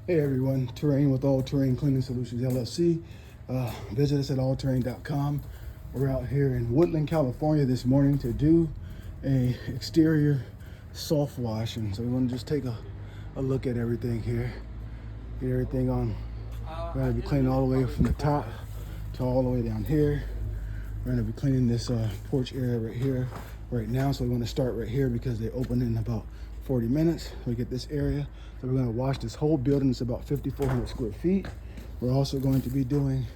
Hey everyone, Terrain with All Terrain Cleaning Solutions LLC. Visit us at allterrain.com. We're out here in Woodland, California this morning to do a exterior soft wash, and so we want to just take a look at everything here. Get everything on. We're going to be cleaning all the way from the top to all the way down here. We're going to be cleaning this porch area right here right now, so we want to start right here because they open in about 40 minutes. We get this area, so we're going to wash this whole building. It's about 5,400 square feet. We're also going to be doing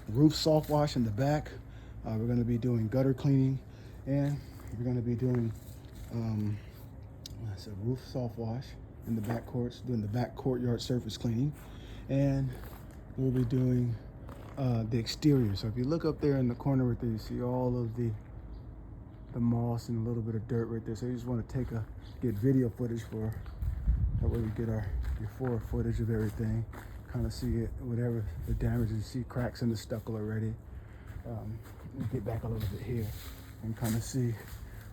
roof soft wash in the back. We're going to be doing gutter cleaning, and we're going to be doing roof soft wash in the back courts, doing the back courtyard surface cleaning, and we'll be doing the exterior. So if you look up there in the corner right there, you see all of the moss and a little bit of dirt right there. So you just want to get video footage for that way we get our before footage of everything. Kind of see it, whatever the damage is. You see cracks in the stucco already. Get back a little bit here and kind of see.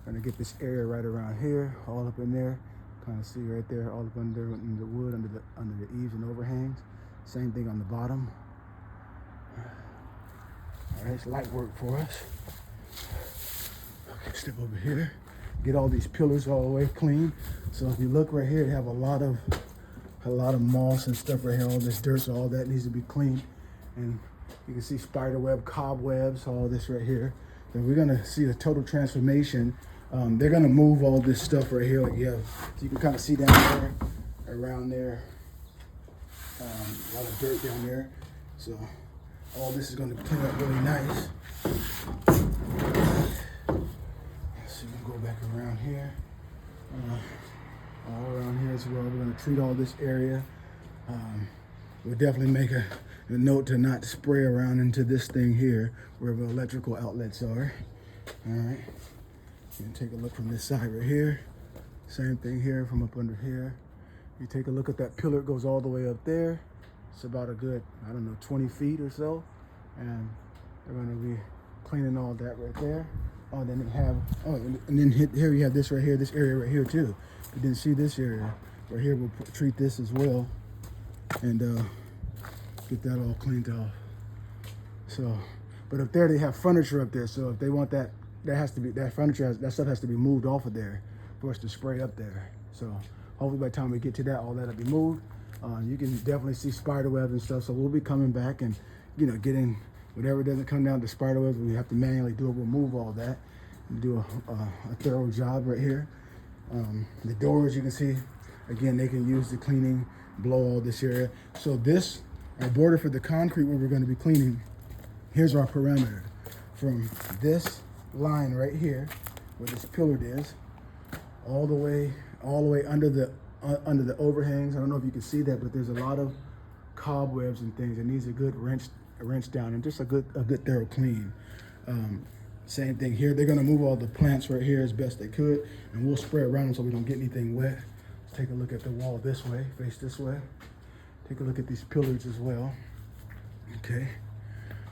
I'm gonna get this area right around here, all up in there. Kind of see right there, all up under in the wood, under the eaves and overhangs. Same thing on the bottom. All right, it's light work for us. Okay, step over here. Get all these pillars all the way clean. So if you look right here, they have a lot of moss and stuff right here. All this dirt, so all that needs to be cleaned. And you can see spider web, cobwebs, all this right here. And we're gonna see the total transformation. They're gonna move all this stuff right here. So you can kind of see down there, around there, a lot of dirt down there. So all this is gonna clean up really nice. So we can go back around here. All around here as well. We're gonna treat all this area. We'll definitely make a note to not spray around into this thing here where the electrical outlets are. All right. You can take a look from this side right here. Same thing here from up under here. You take a look at that pillar, it goes all the way up there. It's about a good, 20 feet or so. And they're gonna be cleaning all that right there. Oh, then they have, and then here you have this right here, this area right here too. If you didn't see this area, right here we'll treat this as well and get that all cleaned off. So, but up there they have furniture up there, so if they want that, that stuff has to be moved off of there for us to spray up there. So hopefully by the time we get to that, all that'll be moved. You can definitely see spider web and stuff, so we'll be coming back and getting whatever doesn't come down to spider webs, we have to manually do it. We'll move all that and do a thorough job right here. The doors, you can see, again, they can use the cleaning, blow all this area. So this, our border for the concrete where we're going to be cleaning, here's our perimeter. From this line right here, where this pillar is, all the way under the overhangs. I don't know if you can see that, but there's a lot of cobwebs and things. It needs a good wrench down and just a good thorough clean. Same thing here. They're gonna move all the plants right here as best they could, and we'll spray around them so we don't get anything wet. Let's take a look at the wall this way, face this way. Take a look at these pillars as well. Okay.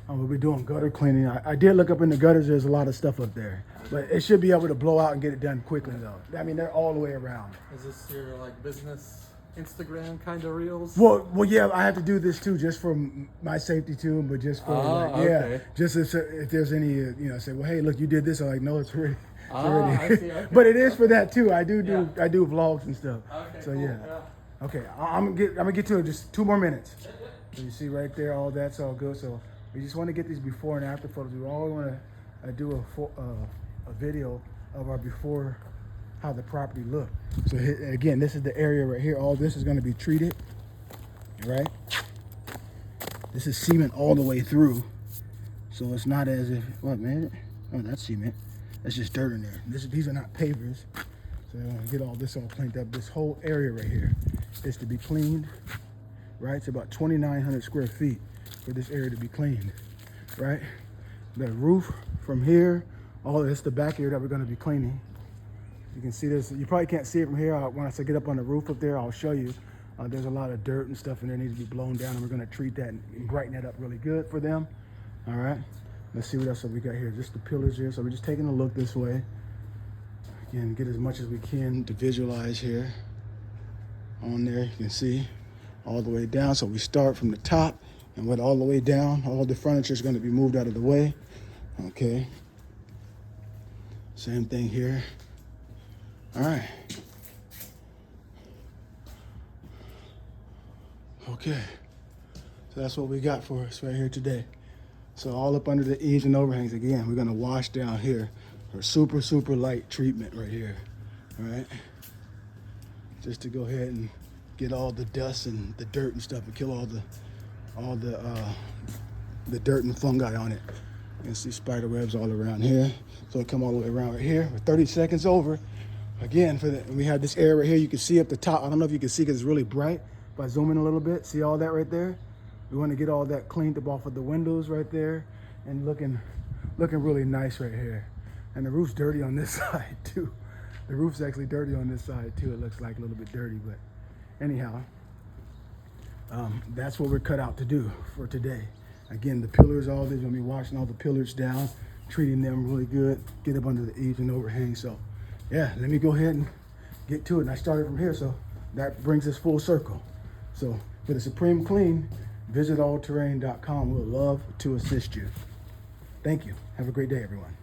We'll be doing gutter cleaning. I did look up in the gutters. There's a lot of stuff up there, but it should be able to blow out and get it done quickly though. I mean, they're all the way around. Is this your business Instagram kind of reels? Well, yeah, I have to do this too, just for my safety too, but just for okay. just if there's any, say, well, hey, look, you did this. I'm like, no, it's already. I see. Okay. But it is for that too. I do vlogs and stuff. Okay. So cool. yeah. Okay, I'm gonna get to it. Just 2 more minutes. So you see right there, all that's all good. So we just want to get these before and after photos. We all want to do a video of our before, how the property looked. So again, this is the area right here. All this is going to be treated, right? This is cement all the way through, so it's not as if what, man? Oh, that's cement. That's just dirt in there. These are not pavers. So I want to get all this all cleaned up. This whole area right here is to be cleaned, right? It's about 2,900 square feet for this area to be cleaned, right? The roof from here, all this, the back area that we're going to be cleaning. You can see this. You probably can't see it from here. When I say get up on the roof up there, I'll show you. There's a lot of dirt and stuff in there needs to be blown down, and we're going to treat that and brighten that up really good for them. All right. Let's see what else we got here. Just the pillars here. So we're just taking a look this way. Again, get as much as we can to visualize here. on there. You can see all the way down. So we start from the top and went all the way down. All the furniture is going to be moved out of the way. Okay. Same thing here. All right. Okay. So that's what we got for us right here today. So all up under the eaves and overhangs again, we're going to wash down here for super, super light treatment right here. All right. Just to go ahead and get all the dust and the dirt and stuff and kill all the dirt and fungi on it. You can see spider webs all around here. So it come all the way around right here. We're 30 seconds over. Again, we have this area right here. You can see up the top. I don't know if you can see because it's really bright. If I zoom in a little bit, see all that right there? We want to get all that cleaned up off of the windows right there and looking really nice right here. And the roof's dirty on this side too. The roof's actually dirty on this side too. It looks like a little bit dirty, but anyhow, that's what we're cut out to do for today. Again, the pillars, all this, we're gonna be washing all the pillars down, treating them really good, get up under the eaves and overhang. So yeah, let me go ahead and get to it. And I started from here, so that brings us full circle. So for the Supreme Clean, visit allterrain.com. We'll love to assist you. Thank you. Have a great day, everyone.